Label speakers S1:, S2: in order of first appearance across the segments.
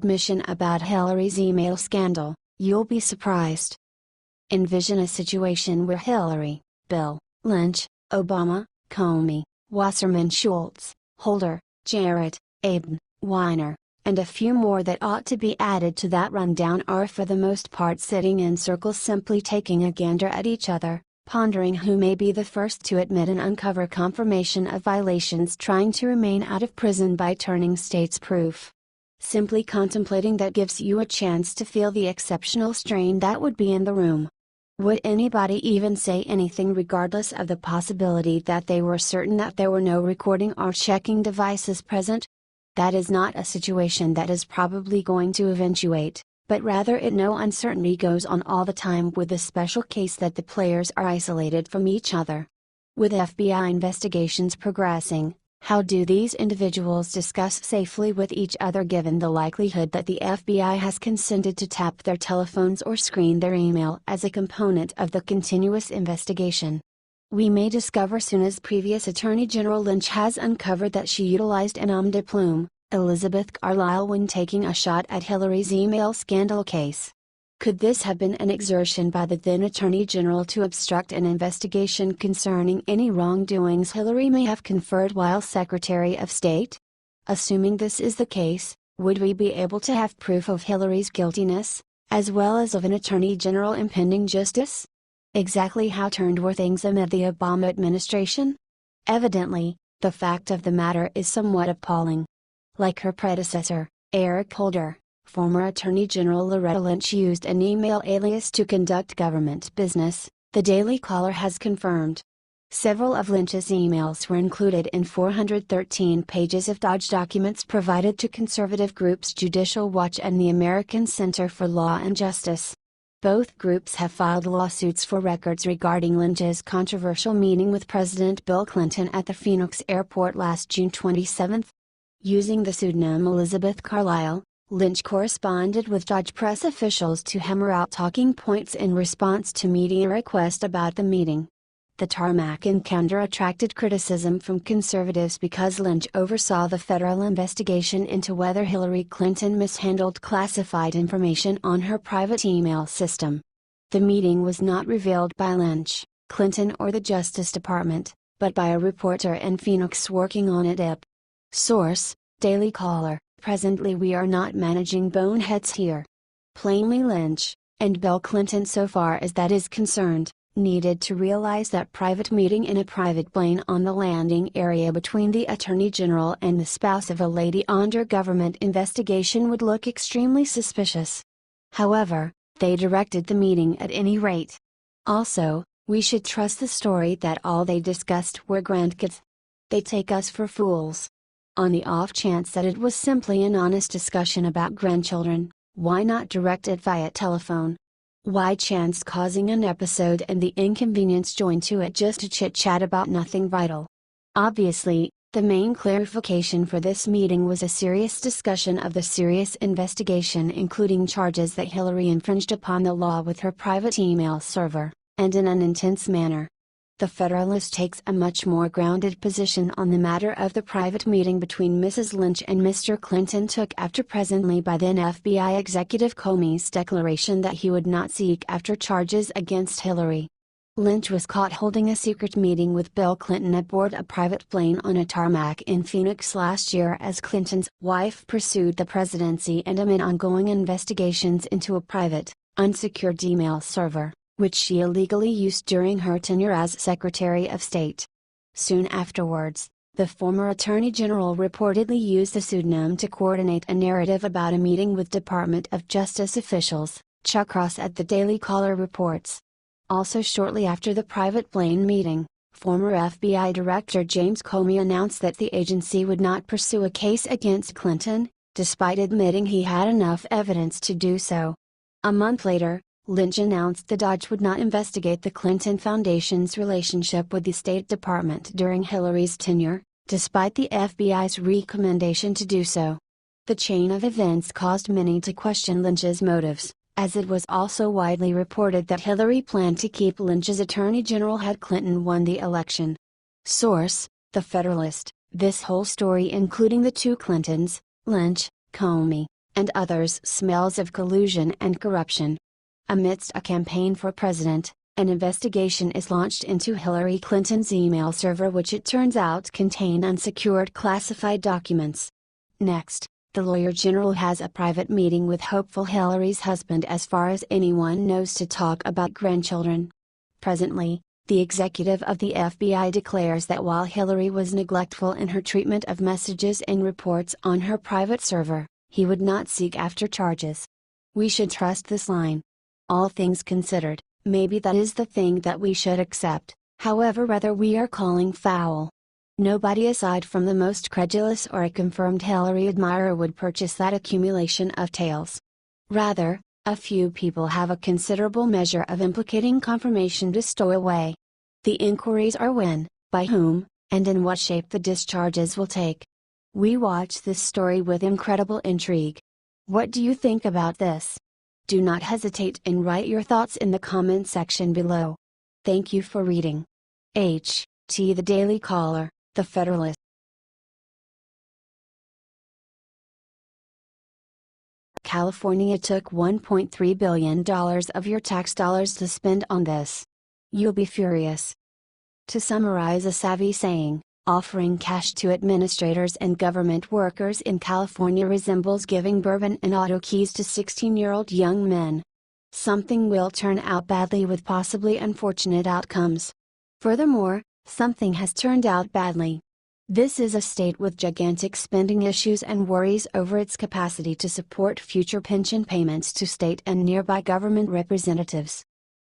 S1: Mission about Hillary's email scandal, you'll be surprised. Envision a situation where Hillary, Bill, Lynch, Obama, Comey, Wasserman Schultz, Holder, Jarrett, Aben, Weiner, and a few more that ought to be added to that rundown are for the most part sitting in circles simply taking a gander at each other, pondering who may be the first to admit and uncover confirmation of violations, trying to remain out of prison by turning state's proof. Simply contemplating that gives you a chance to feel the exceptional strain that would be in the room. Would anybody even say anything regardless of the possibility that they were certain that there were no recording or checking devices present? That is not a situation that is probably going to eventuate, but rather no uncertainty goes on all the time with the special case that the players are isolated from each other. With FBI investigations progressing, how do these individuals discuss safely with each other given the likelihood that the FBI has consented to tap their telephones or screen their email as a component of the continuous investigation? We may discover soon, as previous Attorney General Lynch has uncovered, that she utilized an homme de plume, Elizabeth Carlisle, when taking a shot at Hillary's email scandal case. Could this have been an exertion by the then Attorney General to obstruct an investigation concerning any wrongdoings Hillary may have conferred while Secretary of State? Assuming this is the case, would we be able to have proof of Hillary's guiltiness, as well as of an Attorney General impending justice? Exactly how turned were things amid the Obama administration? Evidently, the fact of the matter is somewhat appalling. Like her predecessor, Eric Holder, former Attorney General Loretta Lynch used an email alias to conduct government business, the Daily Caller has confirmed. Several of Lynch's emails were included in 413 pages of Dodge documents provided to conservative groups Judicial Watch and the American Center for Law and Justice. Both groups have filed lawsuits for records regarding Lynch's controversial meeting with President Bill Clinton at the Phoenix airport last June 27. Using the pseudonym Elizabeth Carlisle, Lynch corresponded with Dodge press officials to hammer out talking points in response to media requests about the meeting. The tarmac encounter attracted criticism from conservatives because Lynch oversaw the federal investigation into whether Hillary Clinton mishandled classified information on her private email system. The meeting was not revealed by Lynch, Clinton, or the Justice Department, but by a reporter in Phoenix working on it. Source: Daily Caller. Presently we are not managing boneheads here. Plainly Lynch, and Bill Clinton, so far as that is concerned, needed to realize that private meeting in a private plane on the landing area between the Attorney General and the spouse of a lady under government investigation would look extremely suspicious. However, they directed the meeting at any rate. Also, we should trust the story that all they discussed were grandkids. They take us for fools. On the off chance that it was simply an honest discussion about grandchildren, why not direct it via telephone? Why chance causing an episode and the inconvenience joined to it just to chit-chat about nothing vital? Obviously, the main clarification for this meeting was a serious discussion of the serious investigation, including charges that Hillary infringed upon the law with her private email server, and in an intense manner. The Federalist takes a much more grounded position on the matter of the private meeting between Mrs. Lynch and Mr. Clinton took after presently by then FBI Executive Comey's declaration that he would not seek after charges against Hillary. Lynch was caught holding a secret meeting with Bill Clinton aboard a private plane on a tarmac in Phoenix last year as Clinton's wife pursued the presidency and amid ongoing investigations into a private, unsecured email server, which she illegally used during her tenure as Secretary of State. Soon afterwards, the former Attorney General reportedly used the pseudonym to coordinate a narrative about a meeting with Department of Justice officials, Chuck Ross at the Daily Caller reports. Also shortly after the private plane meeting, former FBI Director James Comey announced that the agency would not pursue a case against Clinton, despite admitting he had enough evidence to do so. A month later, Lynch announced the Dodge would not investigate the Clinton Foundation's relationship with the State Department during Hillary's tenure, despite the FBI's recommendation to do so. The chain of events caused many to question Lynch's motives, as it was also widely reported that Hillary planned to keep Lynch as Attorney General had Clinton won the election. Source: The Federalist. This whole story, including the two Clintons, Lynch, Comey, and others smells of collusion and corruption. Amidst a campaign for president, an investigation is launched into Hillary Clinton's email server, which it turns out contained unsecured classified documents. Next, the lawyer general has a private meeting with hopeful Hillary's husband, as far as anyone knows, to talk about grandchildren. Presently, the executive of the FBI declares that while Hillary was neglectful in her treatment of messages and reports on her private server, he would not seek after charges. We should trust this line. All things considered, maybe that is the thing that we should accept, however rather we are calling foul. Nobody aside from the most credulous or a confirmed Hillary admirer would purchase that accumulation of tales. Rather, a few people have a considerable measure of implicating confirmation to stow away. The inquiries are when, by whom, and in what shape the discharges will take. We watch this story with incredible intrigue. What do you think about this? Do not hesitate and write your thoughts in the comment section below. Thank you for reading. The Daily Caller, The Federalist. California took $1.3 billion of your tax dollars to spend on this. You'll be furious. To summarize a savvy saying, offering cash to administrators and government workers in California resembles giving bourbon and auto keys to 16-year-old young men. Something will turn out badly with possibly unfortunate outcomes. Furthermore, something has turned out badly. This is a state with gigantic spending issues and worries over its capacity to support future pension payments to state and nearby government representatives.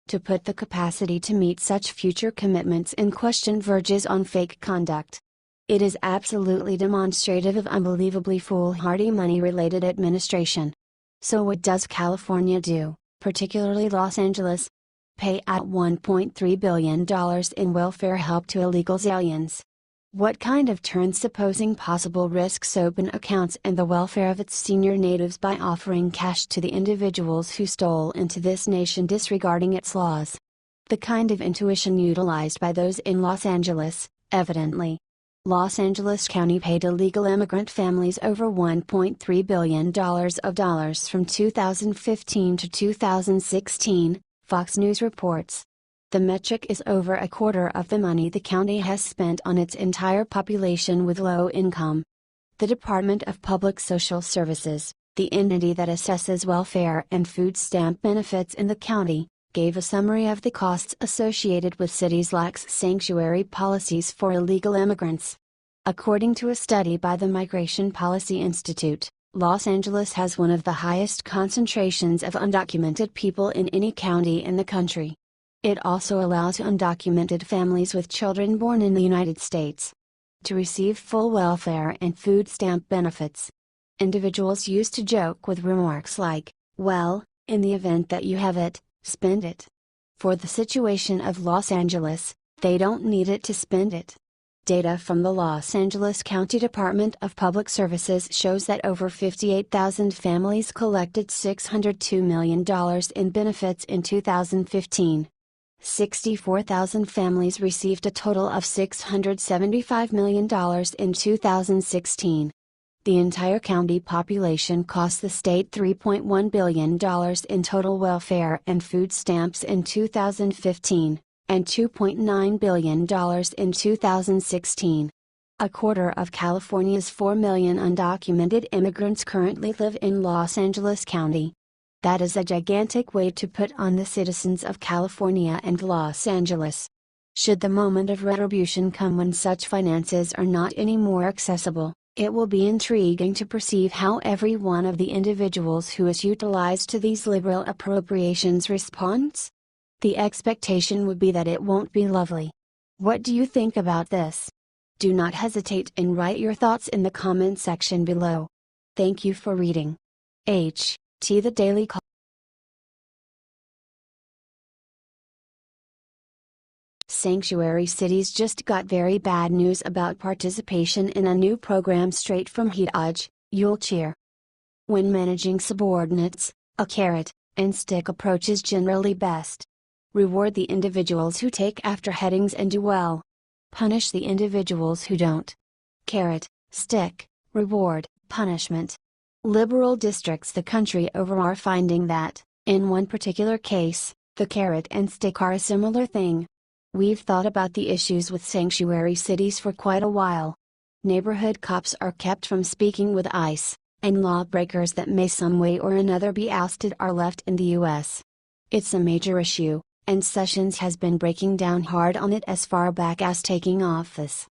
S1: To put the capacity to meet such future commitments in question verges on fake conduct. It is absolutely demonstrative of unbelievably foolhardy money-related administration. So what does California do, particularly Los Angeles? Pay out $1.3 billion in welfare help to illegal aliens. What kind of turns supposing possible risks open accounts and the welfare of its senior natives by offering cash to the individuals who stole into this nation disregarding its laws? The kind of intuition utilized by those in Los Angeles, evidently. Los Angeles County paid illegal immigrant families over $1.3 billion of dollars from 2015 to 2016, Fox News reports. The metric is over a quarter of the money the county has spent on its entire population with low income. The Department of Public Social Services, the entity that assesses welfare and food stamp benefits in the county, gave a summary of the costs associated with cities' lax sanctuary policies for illegal immigrants. According to a study by the Migration Policy Institute, Los Angeles has one of the highest concentrations of undocumented people in any county in the country. It also allows undocumented families with children born in the United States to receive full welfare and food stamp benefits. Individuals used to joke with remarks like, "Well, in the event that you have it, spend it." For the situation of Los Angeles, they don't need it to spend it. Data from the Los Angeles County Department of Public Services shows that over 58,000 families collected $602 million in benefits in 2015. 64,000 families received a total of $675 million in 2016. The entire county population cost the state $3.1 billion in total welfare and food stamps in 2015, and $2.9 billion in 2016. A quarter of California's 4 million undocumented immigrants currently live in Los Angeles County. That is a gigantic weight to put on the citizens of California and Los Angeles. Should the moment of retribution come when such finances are not any more accessible, it will be intriguing to perceive how every one of the individuals who is utilized to these liberal appropriations responds. The expectation would be that it won't be lovely. What do you think about this? Do not hesitate and write your thoughts in the comment section below. Thank you for reading. The Daily Caller. Sanctuary cities just got very bad news about participation in a new program straight from Hajj, you'll cheer. When managing subordinates, a carrot and stick approach is generally best. Reward the individuals who take after headings and do well. Punish the individuals who don't. Carrot, stick, reward, punishment. Liberal districts the country over are finding that, in one particular case, the carrot and stick are a similar thing. We've thought about the issues with sanctuary cities for quite a while. Neighborhood cops are kept from speaking with ICE, and lawbreakers that may some way or another be ousted are left in the U.S. It's a major issue, and Sessions has been breaking down hard on it as far back as taking office.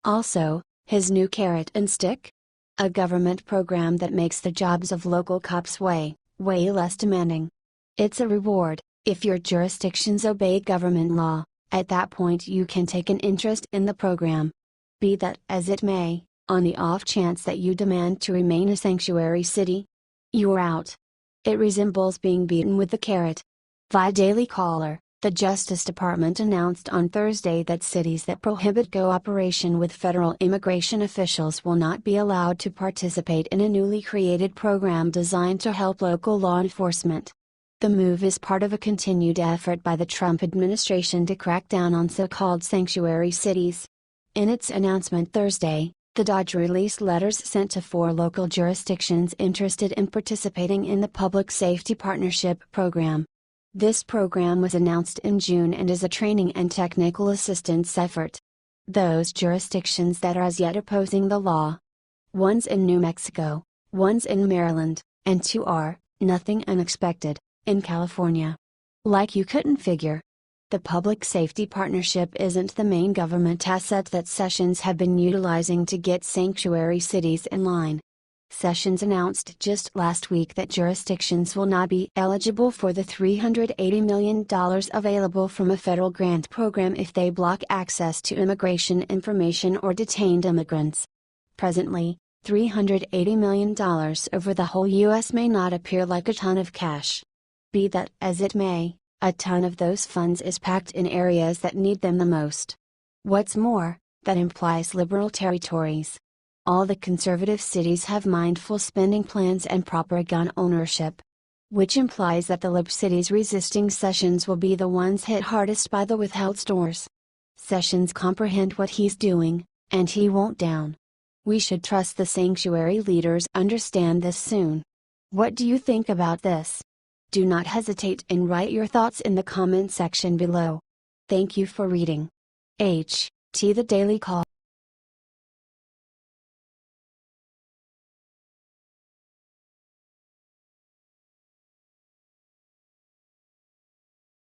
S1: Also, his new carrot and stick? A government program that makes the jobs of local cops way less demanding. It's a reward, if your jurisdictions obey government law. At that point you can take an interest in the program. Be that as it may, on the off chance that you demand to remain a sanctuary city, you're out. It resembles being beaten with the carrot. Via Daily Caller, the Justice Department announced on Thursday that cities that prohibit cooperation with federal immigration officials will not be allowed to participate in a newly created program designed to help local law enforcement. The move is part of a continued effort by the Trump administration to crack down on so-called sanctuary cities. In its announcement Thursday, the DOJ released letters sent to 4 local jurisdictions interested in participating in the Public Safety Partnership Program. This program was announced in June and is a training and technical assistance effort. Those jurisdictions that are as yet opposing the law: one's in New Mexico, one's in Maryland, and 2 are, nothing unexpected, in California. Like you couldn't figure. The Public Safety Partnership isn't the main government asset that Sessions had been utilizing to get sanctuary cities in line. Sessions announced just last week that jurisdictions will not be eligible for the $380 million available from a federal grant program if they block access to immigration information or detained immigrants. Presently, $380 million over the whole U.S. may not appear like a ton of cash. Be that as it may, a ton of those funds is packed in areas that need them the most. What's more, that implies liberal territories. All the conservative cities have mindful spending plans and proper gun ownership. Which implies that the lib cities resisting Sessions will be the ones hit hardest by the withheld stores. Sessions comprehend what he's doing, and he won't down. We should trust the sanctuary leaders understand this soon. What do you think about this? Do not hesitate and write your thoughts in the comment section below. Thank you for reading. The Daily Call.